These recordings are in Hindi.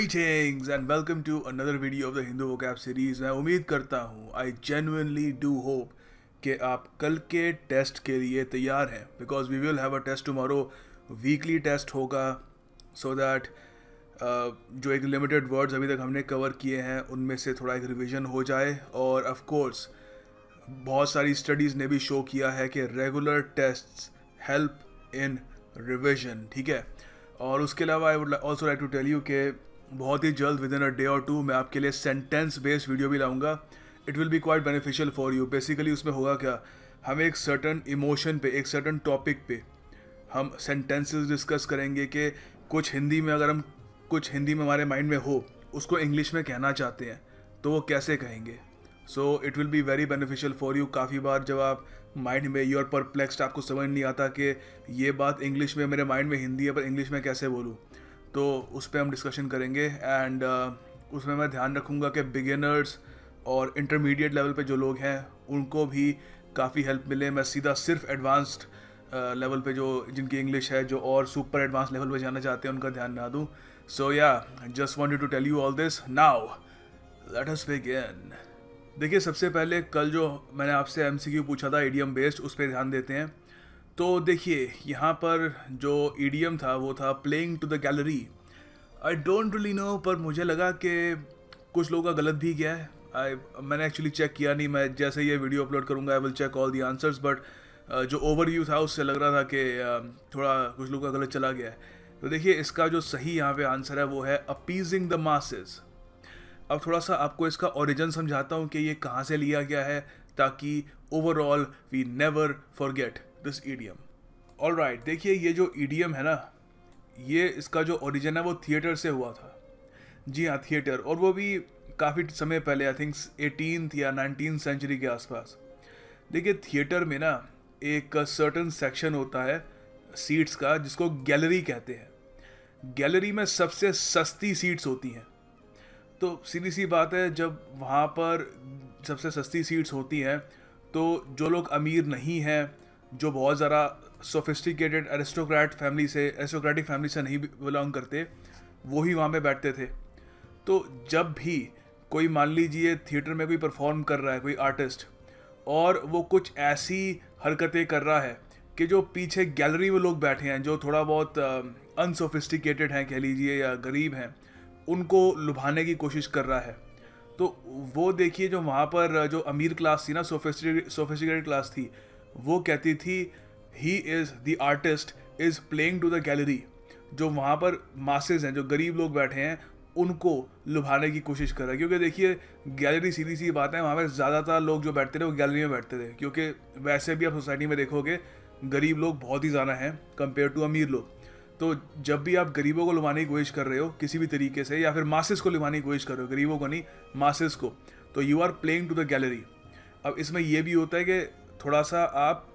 Greetings and welcome to another video of the Hindu Vocab series। मैं उम्मीद करता हूँ I genuinely do hope कि आप कल के टेस्ट के लिए तैयार हैं because we will have a test tomorrow। Weekly test होगा so that जो एक लिमिटेड वर्ड्स अभी तक हमने कवर किए हैं उनमें से थोड़ा एक रिवीजन हो जाए। और ऑफ कोर्स बहुत सारी स्टडीज़ ने भी शो किया है कि regular tests help in revision, ठीक है। और उसके अलावा I would also like to tell you कि बहुत ही जल्द विद इन अ डे और टू मैं आपके लिए सेंटेंस बेस्ड वीडियो भी लाऊंगा। It will be quite beneficial for you. Basically उसमें होगा क्या, हम एक सर्टन इमोशन पे, एक सर्टन टॉपिक पे हम सेंटेंसेस डिस्कस करेंगे कि कुछ हिंदी में, अगर हम कुछ हिंदी में हमारे माइंड में हो, उसको इंग्लिश में कहना चाहते हैं तो वो कैसे कहेंगे। So it will be very beneficial for you. काफ़ी बार जब आप माइंड में यू आर परप्लेक्स्ड, आपको समझ नहीं आता कि ये बात इंग्लिश में, मेरे माइंड में हिंदी है पर इंग्लिश में कैसे बोलूँ, तो उस पर हम डिस्कशन करेंगे। एंड उसमें मैं ध्यान रखूँगा कि बिगिनर्स और इंटरमीडिएट लेवल पे जो लोग हैं उनको भी काफ़ी हेल्प मिले। मैं सीधा सिर्फ एडवांस्ड लेवल पे जो जिनकी इंग्लिश है, जो और सुपर एडवांस लेवल पे जाना चाहते हैं, उनका ध्यान ना दूँ। So yeah just wanted to tell you all this. Now let us begin. देखिए, सबसे पहले कल जो मैंने आपसे एमसीक्यू पूछा था ईडियम बेस्ड, उस पर ध्यान देते हैं। तो देखिए यहाँ पर जो ईडियम था वो था playing to the gallery. I don't really know, पर मुझे लगा कि कुछ लोगों का गलत भी गया है। मैंने एक्चुअली चेक किया नहीं, मैं जैसे ये वीडियो अपलोड करूँगा I will check all the answers, but जो ओवरव्यू था उससे लग रहा था कि थोड़ा कुछ लोगों का गलत चला गया है। तो देखिए, इसका जो सही यहाँ पे आंसर है वो है अपीजिंग द मासेस। अब थोड़ा सा आपको इसका ओरिजिन समझाता हूँ कि ये कहाँ से लिया गया है, ताकि overall we never forget this idiom. Alright, देखिए ये जो ईडियम है ना, ये इसका जो ओरिजिन है वो थिएटर से हुआ था। जी हाँ, थिएटर, और वो भी काफ़ी समय पहले, आई थिंक 18th या 19th सेंचुरी के आसपास। देखिए थिएटर में ना एक सर्टन सेक्शन होता है सीट्स का जिसको गैलरी कहते हैं। गैलरी में सबसे सस्ती सीट्स होती हैं। तो सीधी सी बात है, जब वहाँ पर सबसे सस्ती सीट्स होती हैं तो जो लोग अमीर नहीं हैं, जो बहुत ज़्यादा सोफिस्टिकेटेड एरिस्टोक्रेटिक फैमिली से नहीं बिलोंग करते, वो ही वहाँ पे बैठते थे। तो जब भी कोई, मान लीजिए थिएटर में कोई परफॉर्म कर रहा है, कोई आर्टिस्ट, और वो कुछ ऐसी हरकतें कर रहा है कि जो पीछे गैलरी में लोग बैठे हैं, जो थोड़ा बहुत अनसोफिस्टिकेटेड हैं कह लीजिए या गरीब हैं, उनको लुभाने की कोशिश कर रहा है, तो वो देखिए जो वहाँ पर जो अमीर क्लास थी ना, सोफिस्टिकेटेड क्लास थी, वो कहती थी he is the artist is playing to the gallery. जो वहाँ पर मासेस हैं, जो गरीब लोग बैठे हैं, उनको लुभाने की कोशिश कर रहा है। क्योंकि देखिए गैलरी, सीधी सी बात है, वहाँ पर ज़्यादातर लोग जो बैठते थे वो गैलरी में बैठते थे, क्योंकि वैसे भी आप सोसाइटी में देखोगे गरीब लोग बहुत ही ज़्यादा हैं कंपेयर टू अमीर लोग। तो जब भी आप गरीबों को लुभाने की कोशिश कर रहे हो किसी भी तरीके से, या फिर मासेस को लुभाने की कोशिश कर रहे हो, गरीबों को नहीं मासेस को, तो you are playing to the gallery. अब इसमें यह भी होता है कि थोड़ा सा आप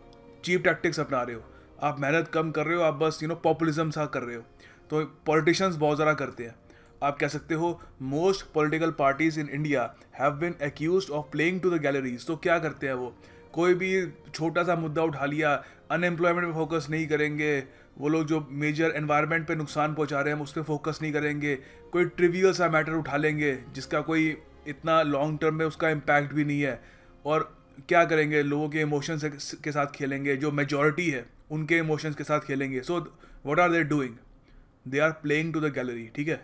चीप टैक्टिक्स अपना रहे हो, आप मेहनत कम कर रहे हो, आप बस पॉपुलिज्म सा कर रहे हो। तो पॉलिटिशियंस बहुत ज़्यादा करते हैं। आप कह सकते हो most political parties in India have been accused of playing to the galleries. तो क्या करते हैं वो, कोई भी छोटा सा मुद्दा उठा लिया, अनएम्प्लॉयमेंट पे फोकस नहीं करेंगे, वो लोग जो मेजर एनवायरनमेंट पे नुकसान पहुंचा रहे हैं उस पर फोकस नहीं करेंगे, कोई ट्रिवियल सा मैटर उठा लेंगे जिसका कोई इतना लॉन्ग टर्म में उसका इम्पैक्ट भी नहीं है, और क्या करेंगे, लोगों के इमोशंस के साथ खेलेंगे, जो मेजॉरिटी है उनके इमोशंस के साथ खेलेंगे। So what are they doing, they are playing to the gallery, ठीक है।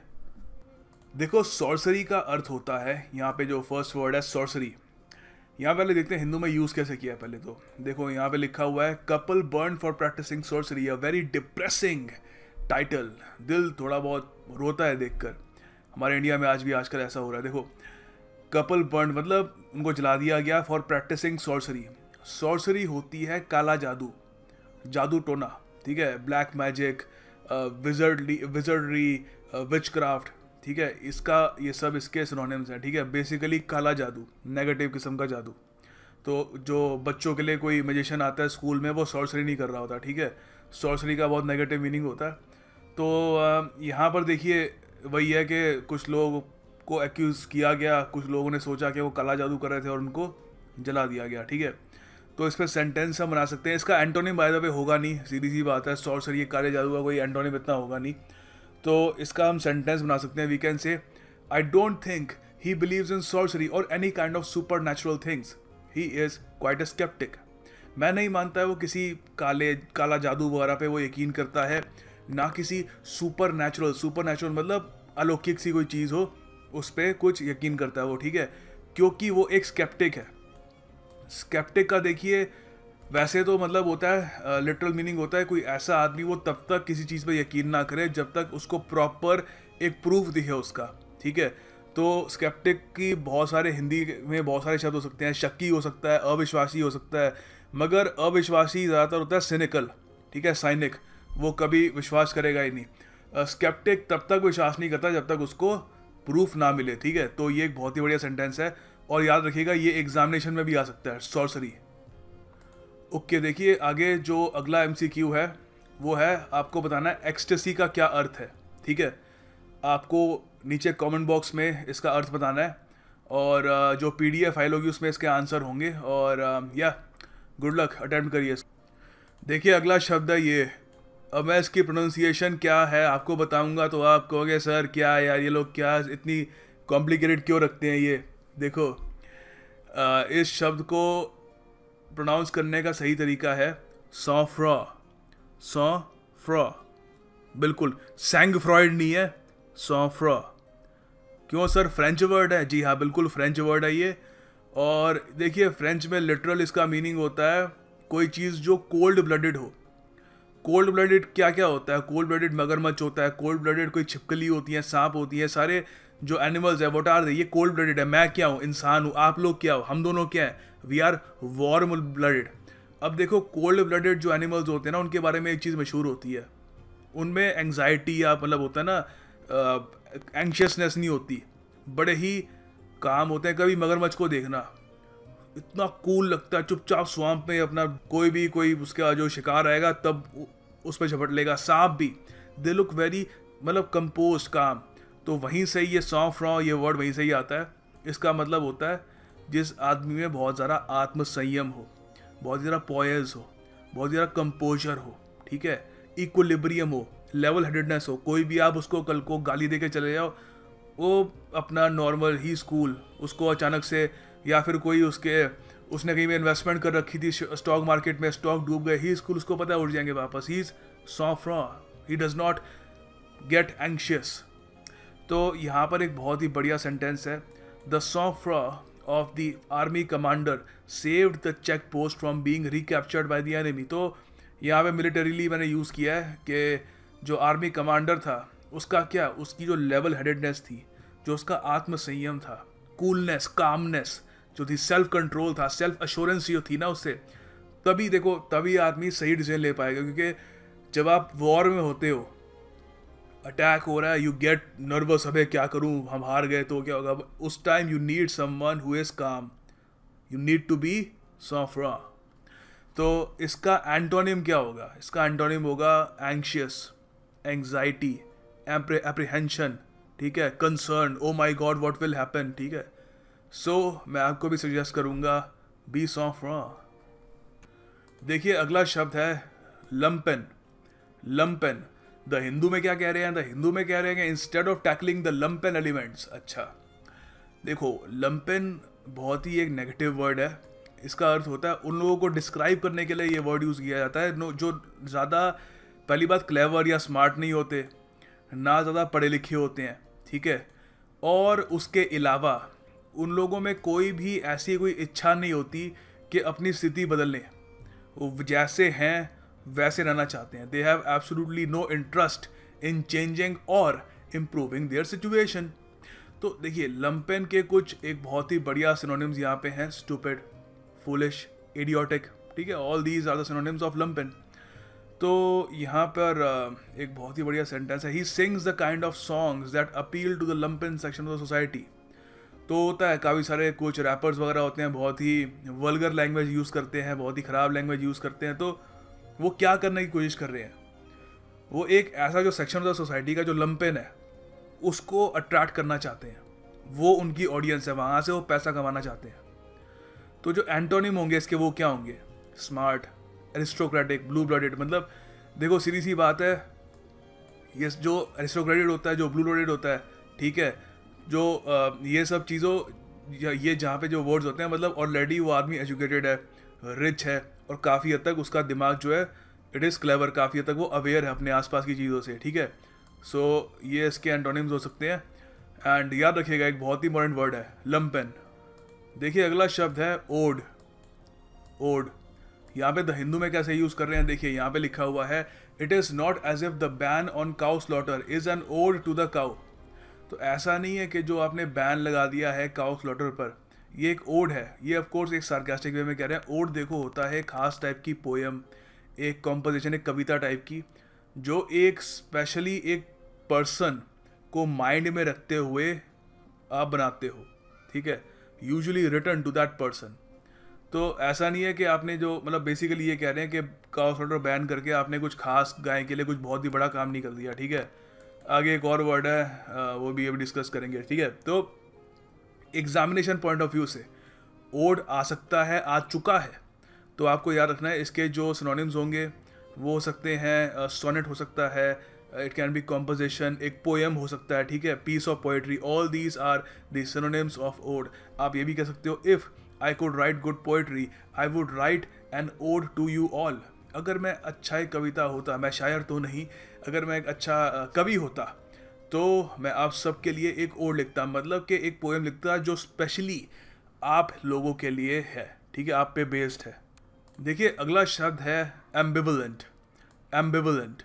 देखो, सॉर्सरी का अर्थ होता है, यहाँ पे जो फर्स्ट वर्ड है सॉर्सरी, यहाँ पहले देखते हैं हिंदू में यूज़ कैसे किया है। पहले तो देखो यहाँ पे लिखा हुआ है couple burn for practising sorcery, a very depressing title. दिल थोड़ा बहुत रोता है देखकर। हमारे इंडिया में आज भी आजकल ऐसा हो रहा है। देखो, कपल बर्न मतलब उनको जला दिया गया फॉर प्रैक्टिसिंग सॉर्सरी। सॉर्सरी होती है काला जादू, जादू टोना, ठीक है, ब्लैक मैजिक, विजर्डरी, विचक्राफ्ट, ठीक है। इसका ये सब इसके सिनोनिम्स हैं, ठीक है। बेसिकली काला जादू, नेगेटिव किस्म का जादू। तो जो बच्चों के लिए कोई मैजिशियन आता है स्कूल में, वो सॉर्सरी नहीं कर रहा होता, ठीक है। सॉर्सरी का बहुत नेगेटिव मीनिंग होता है। तो यहाँ पर देखिए वही है कि कुछ लोगों को एक्यूज़ किया गया, कुछ लोगों ने सोचा कि वो काला जादू कर रहे थे और उनको जला दिया गया, ठीक है। तो इस पर सेंटेंस हम बना सकते हैं। इसका एंटोनिम बाय द वे होगा नहीं, सीधी सी बात है, सॉर्सरी काले जादू का कोई एंटोनिम इतना होगा नहीं। तो इसका हम सेंटेंस बना सकते हैं, we can say I don't think he believes in sorcery और any kind of super natural things, he is quite a skeptic. मैं नहीं मानता है वो किसी काला जादू वगैरह पे वो यकीन करता है, ना किसी सुपर नेचुरल मतलब अलौकिक सी कोई चीज़ हो उस पर कुछ यकीन करता है वो, ठीक है, क्योंकि वो एक स्केप्टिक है। स्केप्टिक का देखिए वैसे तो मतलब होता है, लिटरल मीनिंग होता है कोई ऐसा आदमी वो तब तक किसी चीज़ पे यकीन ना करे जब तक उसको प्रॉपर एक प्रूफ दिखे उसका, ठीक है। तो स्केप्टिक की बहुत सारे हिंदी में बहुत सारे शब्द हो सकते हैं, शक्की हो सकता है, अविश्वासी हो सकता है, मगर अविश्वासी ज़्यादातर होता है सिनिकल, ठीक है, साइनिक, वो कभी विश्वास करेगा ही नहीं। स्केप्टिक तब तक विश्वास नहीं करता जब तक उसको प्रूफ ना मिले, ठीक है। तो ये एक बहुत ही बढ़िया सेंटेंस है और याद रखिएगा ये एग्जामिनेशन में भी आ सकता है, सॉर्सरी। ओके, देखिए आगे जो अगला MCQ है वो है आपको बताना है एक्सटेसी का क्या अर्थ है, ठीक है। आपको नीचे कमेंट बॉक्स में इसका अर्थ बताना है और जो PDF फाइल होगी उसमें इसके आंसर होंगे और या गुड लक, अटेम्प्ट करिए। देखिए अगला शब्द है ये। अब मैं इसकी प्रोनाउंसिएशन क्या है आपको बताऊंगा तो आप कहोगे सर क्या है यार, ये लोग क्या इतनी कॉम्प्लिकेटेड क्यों रखते हैं ये। देखो इस शब्द को प्रोनाउंस करने का सही तरीका है सॉफ्रा, सॉफ्रा, बिल्कुल सैंग फ्रॉइड नहीं है, सॉफ्रा। क्यों सर, फ्रेंच वर्ड है? जी हाँ बिल्कुल फ्रेंच वर्ड है ये। और देखिए फ्रेंच में लिटरल इसका मीनिंग होता है कोई चीज़ जो कोल्ड ब्लडेड हो। कोल्ड ब्लडेड क्या क्या होता है? कोल्ड ब्लडेड मगरमच्छ होता है, कोल्ड ब्लडेड कोई छिपकली होती है, सांप होती है, सारे जो एनिमल्स है व्हाट आर दे, ये कोल्ड ब्लडेड है। मैं क्या हूँ? इंसान हूँ। आप लोग क्या हो? हम दोनों क्या है? We are warm blooded. अब देखो कोल्ड ब्लडेड जो एनिमल्स होते हैं ना उनके बारे में एक चीज़ मशहूर होती है, उनमें एंग्जाइटी या मतलब होता है ना एंग्शियसनेस नहीं होती, बड़े ही काम होते हैं। कभी मगरमच्छ को देखना इतना कूल लगता है, चुपचाप स्वाम्प में अपना कोई उसका जो शिकार आएगा तब उस पर झपट लेगा। सांप भी दे लुक वेरी मतलब कंपोज काम। तो वहीं से ये सॉफ्ट रॉ ये वर्ड वहीं से ही आता है। इसका मतलब होता है जिस आदमी में बहुत ज़्यादा आत्मसंयम हो, बहुत ज़्यादा पॉयज हो, बहुत ज़्यादा कंपोजर हो, ठीक है, इक्विलिब्रियम हो, लेवल हेडेडनेस हो। कोई भी आप उसको कल को गाली दे के चले जाओ, वो अपना नॉर्मल ही स्कूल उसको अचानक से या फिर कोई उसने कहीं में इन्वेस्टमेंट कर रखी थी स्टॉक मार्केट में, स्टॉक डूब गए, ही स्कूल उसको पता है उठ जाएंगे वापस। ही इज सॉफ्ट रॉ, he does not get anxious. तो यहाँ पर एक बहुत ही बढ़िया सेंटेंस है, द सॉफ्ट रॉ of the army commander saved the check post from being recaptured by the enemy. तो यहाँ पे मिलिटरीली मैंने यूज़ किया है कि जो आर्मी कमांडर था उसका क्या, उसकी जो लेवल हेडेडनेस थी, जो उसका आत्मसंयम था, कूलनेस, कामनेस जो थी, सेल्फ कंट्रोल था, सेल्फ अश्योरेंस जो थी ना उससे, तभी देखो तभी आदमी सही डिसीजन ले पाएगा। क्योंकि जब आप वॉर में होते हो, अटैक हो रहा है, यू गेट नर्वस, अबे क्या करूं, हम हार गए तो क्या होगा। उस time you need someone who is calm, you need to be soft raw. तो इसका एंटोनिम क्या होगा? इसका एंटोनिम होगा एंग्शियस, एंग्जाइटी, एप्रीहेंशन, ठीक है, concern, oh my god what will happen, ठीक है। सो मैं आपको भी सजेस्ट करूंगा बी सॉफ्ट रॉ। देखिए अगला शब्द है लंपेन। लंपेन द हिंदू में क्या कह रहे हैं? द हिंदू में कह रहे हैं कि instead of tackling the lumpen elements. अच्छा देखो लंपेन बहुत ही एक नेगेटिव वर्ड है। इसका अर्थ होता है उन लोगों को डिस्क्राइब करने के लिए ये वर्ड यूज़ किया जाता है जो ज़्यादा पहली बात क्लेवर या स्मार्ट नहीं होते, ना ज़्यादा पढ़े लिखे होते हैं, ठीक है, और उसके अलावा उन लोगों में कोई भी ऐसी कोई इच्छा नहीं होती कि अपनी स्थिति बदल लें। वो जैसे हैं वैसे रहना चाहते हैं। They have absolutely no interest in changing और इम्प्रूविंग देयर सिचुएशन। तो देखिए लंपेन के कुछ एक बहुत ही बढ़िया सिनोनिम्स यहाँ पे हैं, स्टूपिड, फूलिश, इडियोटिक, ठीक है, all these are the synonyms of lumpen. तो यहाँ पर एक बहुत ही बढ़िया सेंटेंस है, he sings the kind of songs that appeal to the lumpen section of the society. तो होता है काफ़ी सारे कुछ रैपर्स वगैरह होते हैं, बहुत ही वल्गर लैंग्वेज यूज़ करते हैं, बहुत ही ख़राब लैंग्वेज यूज़ करते हैं। तो वो क्या करने की कोशिश कर रहे हैं, वो एक ऐसा जो सेक्शन ऑफ द सोसाइटी का जो लंपेन है उसको अट्रैक्ट करना चाहते हैं, वो उनकी ऑडियंस है, वहाँ से वो पैसा कमाना चाहते हैं। तो जो एंटोनिम होंगे इसके वो क्या होंगे? Smart, aristocratic, blue blooded. मतलब देखो सीधी सी बात है, ये जो एरिस्टोक्रेटेड होता है, जो ब्लू लोडेड होता है, ठीक है, जो ये सब चीज़ों, ये जहाँ पे जो वर्ड्स होते हैं, मतलब ऑलरेडी वो आदमी एजुकेटेड है, रिच है, और काफ़ी हद तक उसका दिमाग जो है इट इज़ क्लेवर, काफ़ी हद तक वो अवेयर है अपने आसपास की चीज़ों से, ठीक है। सो ये इसके एंटोनिम्स हो सकते हैं। एंड याद रखिएगा एक बहुत ही इंपॉर्टेंट वर्ड है लम्पेन। देखिए अगला शब्द है ओड। ओड यहाँ पे द हिंदू में कैसे यूज़ कर रहे हैं, देखिए यहाँ पे लिखा हुआ है it is not as if the ban on cow slaughter is an ode to the cow. तो ऐसा नहीं है कि जो आपने बैन लगा दिया है काउ स्लॉटर पर, ये एक ओड है। ये ऑफ कोर्स एक सार्कास्टिक वे में कह रहे हैं। ओड देखो होता है खास टाइप की पोएम, एक कॉम्पोजिशन, एक कविता टाइप की, जो एक स्पेशली एक पर्सन को माइंड में रखते हुए आप बनाते हो, ठीक है, usually written to that person. तो ऐसा नहीं है कि आपने जो, मतलब बेसिकली ये कह रहे हैं कि काउ स्लॉटर बैन करके आपने कुछ खास गाय के लिए कुछ बहुत ही बड़ा काम नहीं कर दिया, ठीक है। आगे एक और वर्ड है वो भी अभी डिस्कस करेंगे, ठीक है। तो एग्जामिनेशन पॉइंट ऑफ व्यू से ओड आ सकता है, आ चुका है, तो आपको याद रखना है इसके जो सिनोनिम्स होंगे वो हो सकते हैं सोनेट हो सकता है, इट कैन बी कॉम्पोजिशन, एक पोएम हो सकता है, ठीक है, piece of poetry, all these are the synonyms of ode. आप ये भी कह सकते हो if I could write good poetry I would write an ode to you all. अगर मैं अच्छा एक कविता होता, मैं शायर तो नहीं, अगर मैं एक अच्छा कवि होता तो मैं आप सब के लिए एक ओड लिखता, मतलब कि एक पोएम लिखता जो स्पेशली आप लोगों के लिए है, ठीक है, आप पे बेस्ड है। देखिए अगला शब्द है एम्बिवलेंट। एम्बिवलेंट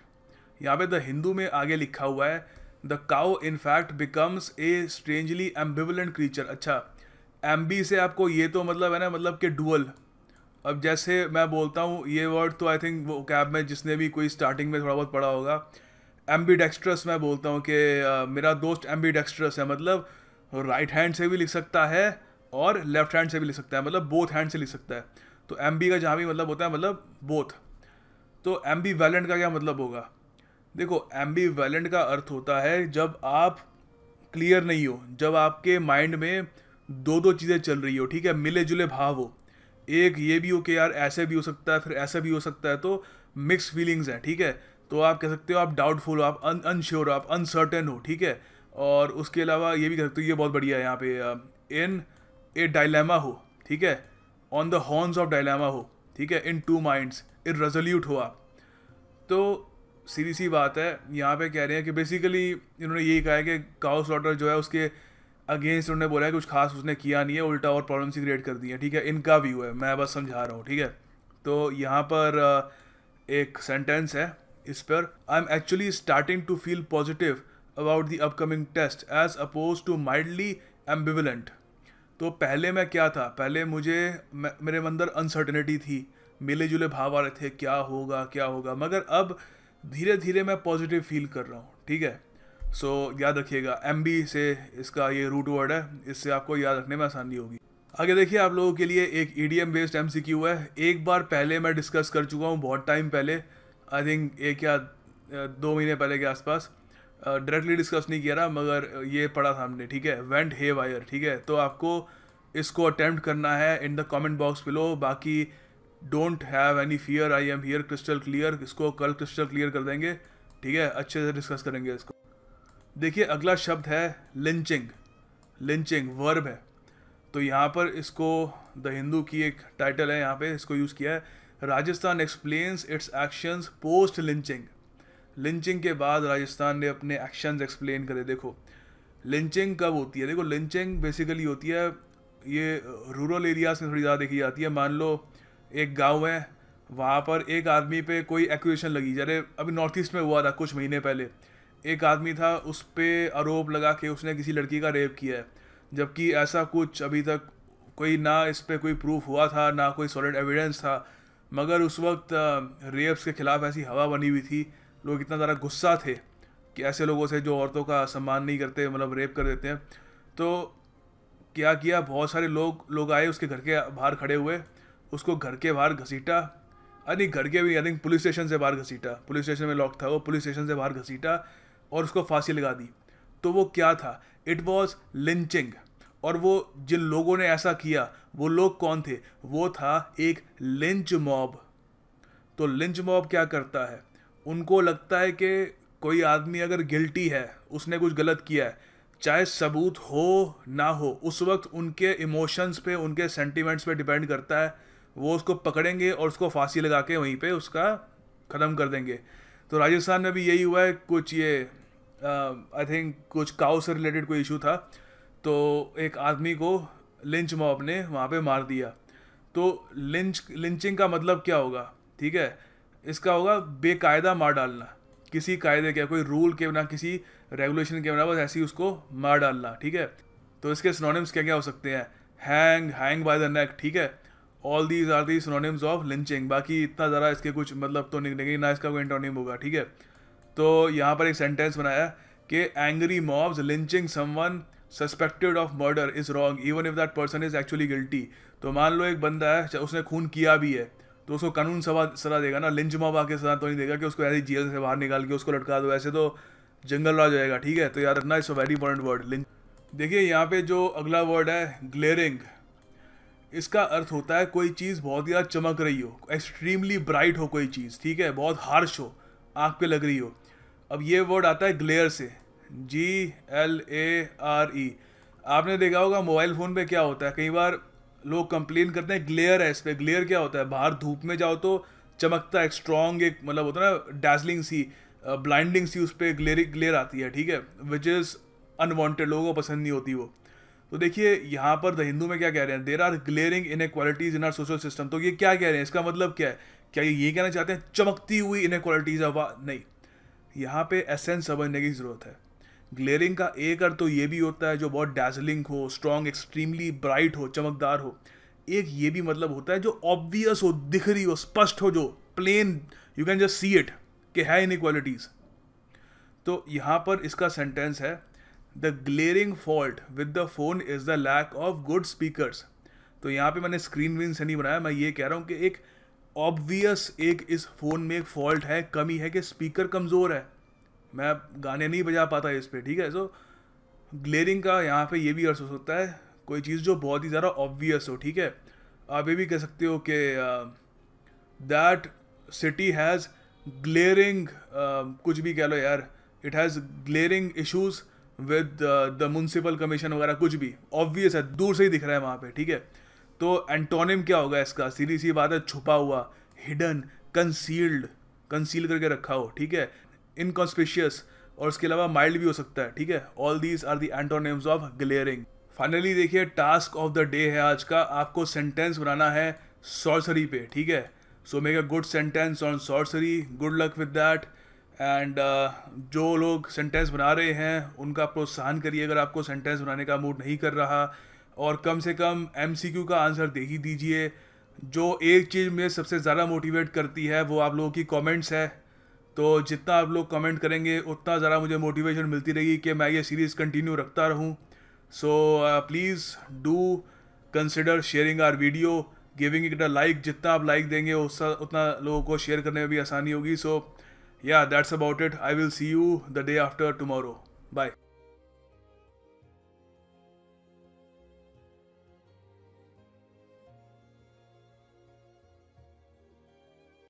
यहाँ पे द हिंदू में आगे लिखा हुआ है the cow in fact becomes a strangely ambivalent creature. अच्छा, एम्बी से आपको ये तो मतलब है ना, मतलब कि डुअल। अब जैसे मैं बोलता हूँ ये वर्ड, तो आई थिंक वो कैब में जिसने भी कोई स्टार्टिंग में थोड़ा बहुत पढ़ा होगा, एम्बीडेक्स्ट्रस मैं बोलता हूँ कि मेरा दोस्त एम्बीडेक्स्ट्रस है, मतलब राइट हैंड से भी लिख सकता है और लेफ्ट हैंड से भी लिख सकता है, मतलब बोथ हैंड से लिख सकता है। तो एम्बी का जहाँ भी मतलब होता है मतलब बोथ। तो एम्बी वैलेंट का क्या मतलब होगा, देखो एम्बी वैलेंट का अर्थ होता है जब आप क्लियर नहीं हो, जब आपके माइंड में दो दो चीज़ें चल रही हो, ठीक है, मिले जुले भाव हो, एक ये भी हो कि यार ऐसे भी हो सकता है, फिर ऐसा भी हो सकता है, तो मिक्स फीलिंग्स हैं, ठीक है। तो आप कह सकते हो आप डाउटफुल हो, आप अनश्योर हो, आप अनसर्टेन हो, ठीक है। और उसके अलावा ये भी कह सकते हो, ये बहुत बढ़िया है यहाँ पे, इन ए डायलेमा हो, ठीक है, on the horns of dilemma हो, ठीक है, इन टू माइंड्स, इररेजोल्यूट हो आप। तो सीधी सी बात है, यहाँ पे कह रहे हैं कि बेसिकली इन्होंने यही कहा है कि काउ स्लॉटर जो है उसके अगेंस्ट उन्होंने बोला है कुछ खास उसने किया नहीं है, उल्टा और प्रॉब्लम्स ही क्रिएट कर दी है, ठीक है, इनका व्यू है, मैं बस समझा रहा हूँ, ठीक है। तो यहाँ पर एक सेंटेंस है इस पर, I am actually starting to feel positive about the upcoming test as opposed to mildly ambivalent. तो पहले मैं क्या था, पहले मेरे अंदर अनसर्टेनिटी थी, मिले जुले भाव आ रहे थे, क्या होगा क्या होगा, मगर अब धीरे धीरे मैं पॉजिटिव फील कर रहा हूँ, ठीक है। सो याद रखिएगा एम्बी से इसका ये रूट वर्ड है, इससे आपको याद रखने में आसानी होगी। आगे देखिए आप लोगों के लिए एक ईडीएम बेस्ड एमसीक्यू है। एक बार पहले मैं डिस्कस कर चुका हूँ, बहुत टाइम पहले, आई थिंक 1 या 2 महीने पहले के आसपास, डायरेक्टली डिस्कस नहीं किया था मगर ये पढ़ा था हमने, ठीक है, वेंट हे वायर, ठीक है। तो आपको इसको अटेम्प्ट करना है in the comment box below, बाकी don't have any fear, I am here crystal clear, इसको कल क्रिस्टल क्लियर कर देंगे, ठीक है, अच्छे से डिस्कस करेंगे इसको। देखिए अगला शब्द है लिंचिंग। लिंचिंग वर्ब है, तो यहाँ पर इसको द हिंदू की एक टाइटल है, यहाँ पे इसको यूज़ किया है, Rajasthan explains it's actions post lynching. Lynching के बाद राजस्थान ने अपने एक्शंस एक्सप्लेन करे। देखो लिंचिंग कब होती है, देखो लिंचिंग बेसिकली होती है, ये रूरल एरियाज में थोड़ी ज़्यादा देखी जाती है। मान लो एक गांव है, वहाँ पर एक आदमी पे कोई एक्यूजेशन लगी, जैसे अभी नॉर्थ ईस्ट में हुआ था कुछ महीने पहले, एक आदमी था उस पर आरोप लगा के उसने किसी लड़की का रेप किया है, जबकि ऐसा कुछ अभी तक कोई ना इस पर कोई प्रूफ हुआ था, ना कोई सॉलिड एविडेंस था, मगर उस वक्त रेप्स के खिलाफ ऐसी हवा बनी हुई थी, लोग इतना ज़्यादा गुस्सा थे कि ऐसे लोगों से जो औरतों का सम्मान नहीं करते, मतलब रेप कर देते हैं। तो क्या किया, बहुत सारे लोग आए उसके घर के बाहर खड़े हुए, उसको घर के बाहर घसीटा, अरे घर के भी आई थिंक पुलिस स्टेशन से बाहर घसीटा, पुलिस स्टेशन में लॉक था वो, पुलिस स्टेशन से बाहर घसीटा और उसको फांसी लगा दी। तो वो क्या था, इट वॉज लिंचिंग। और वो जिन लोगों ने ऐसा किया वो लोग कौन थे, वो था एक लिंच मॉब। तो लिंच मॉब क्या करता है, उनको लगता है कि कोई आदमी अगर गिल्टी है, उसने कुछ गलत किया है, चाहे सबूत हो ना हो, उस वक्त उनके इमोशंस पे, उनके सेंटिमेंट्स पे डिपेंड करता है, वो उसको पकड़ेंगे और उसको फांसी लगा के वहीं पे उसका ख़त्म कर देंगे। तो राजस्थान में भी यही हुआ है, कुछ ये आई थिंक कुछ काउ से रिलेटेड कोई इशू था, तो एक आदमी को लिंच मॉब ने वहाँ पे मार दिया। तो लिंचिंग का मतलब क्या होगा, ठीक है, इसका होगा बेकायदा मार डालना, किसी कायदे के, कोई रूल के बिना, किसी रेगुलेशन के बिना, बस ऐसे ही उसको मार डालना, ठीक है। तो इसके सिनोनिम्स क्या क्या हो सकते हैं, हैंग बाय द नेक, ठीक है। All these are the synonyms of lynching. बाकी इतना ज़रा इसके कुछ मतलब तो निकलेंगे ना, इसका कोई एंटोनिम होगा, ठीक है। तो यहाँ पर एक सेंटेंस बनाया कि angry mobs lynching someone suspected of murder is wrong even if that person is actually guilty. तो मान लो एक बंदा है, उसने खून किया भी है, तो उसको कानून सजा देगा ना, लिंच मॉब आके सजा तो नहीं देगा कि उसको ऐसी जेल से बाहर निकाल के उसको लटका दो, ऐसे तो जंगल राज जाएगा, ठीक है। तो याद रखना, it's a very important word lynch. देखिए यहाँ पे जो अगला वर्ड है ग्लेयरिंग, इसका अर्थ होता है कोई चीज़ बहुत ज़्यादा चमक रही हो, एक्सट्रीमली ब्राइट हो कोई चीज़, ठीक है, बहुत हार्श हो, आँख पे लग रही हो। अब ये वर्ड आता है ग्लेयर से, GLARE। आपने देखा होगा मोबाइल फ़ोन पे क्या होता है, कई बार लोग कंप्लेन करते हैं ग्लेयर है इस पर। ग्लेयर क्या होता है, बाहर धूप में जाओ तो चमकता है, एक स्ट्रॉन्ग, एक मतलब होता है ना डैजलिंग सी, ब्लाइंडिंग सी, उस पर ग्लेयर आती है, ठीक है, विच इज़ अनवांटेड, लोगों को पसंद नहीं होती वो। तो देखिए यहाँ पर द हिंदू में क्या कह रहे हैं, there are glaring inequalities in our social system. तो ये क्या कह रहे हैं, इसका मतलब क्या है, क्या ये कहना चाहते हैं चमकती हुई इनइक्वालिटीज है? नहीं, यहाँ पे एसेंस समझने की ज़रूरत है। ग्लेयरिंग का एक अर्थ तो ये भी होता है जो बहुत डैजलिंग हो, स्ट्रॉन्ग, एक्सट्रीमली ब्राइट हो, चमकदार हो। एक ये भी मतलब होता है जो ऑब्वियस हो, दिख रही हो, स्पष्ट हो, जो plain you can just see it कि है इनइक्वालिटीज। तो यहाँ पर इसका सेंटेंस है the glaring fault with the phone is the lack of good speakers. तो यहाँ पे मैंने स्क्रीन विन से नहीं बनाया, मैं ये कह रहा हूँ कि एक ऑब्वियस एक इस फ़ोन में एक फॉल्ट है, कमी है कि स्पीकर कमज़ोर है, मैं गाने नहीं बजा पाता इस पर, ठीक है। सो ग्लेयरिंग का यहाँ पे ये भी अर्थ हो सकता है कोई चीज़ जो बहुत ही ज़्यादा ऑब्वियस हो, ठीक है। आप ये भी कह सकते हो कि दैट सिटी हैज़ ग्लेयरिंग, कुछ भी कह लो यार, it has glaring issues with the municipal commission वगैरह, कुछ भी ऑब्वियस है, दूर से ही दिख रहा है वहाँ पे, ठीक है। तो एंटोनिम क्या होगा इसका, सीधी सी बात है, छुपा हुआ, हिडन, कंसील्ड, कंसील करके रखा हो, ठीक है, इनकॉन्स्पिशियस, और उसके अलावा माइल्ड भी हो सकता है, ठीक है। All these are the antonyms of glaring. Finally देखिए टास्क ऑफ द डे है आज का, आपको सेंटेंस बनाना है सॉर्सरी पे, ठीक है। So make a good sentence on sorcery, good luck with that. And जो लोग सेंटेंस बना रहे हैं उनका प्रोत्साहन करिए अगर आपको सेंटेंस बनाने का मूड नहीं कर रहा, और कम से कम MCQ का आंसर दे ही दीजिए। जो एक चीज़ मुझे सबसे ज़्यादा मोटिवेट करती है वो आप लोगों की कमेंट्स है, तो जितना आप लोग कमेंट करेंगे उतना ज़्यादा मुझे मोटिवेशन मिलती रहेगी कि मैं ये सीरीज़ कंटिन्यू रखता रहूँ। So please do consider sharing our video, giving it a like. जितना आप लाइक देंगे उतना लोगों को शेयर करने में भी आसानी होगी। सो yeah, that's about it. I will see you the day after tomorrow. Bye.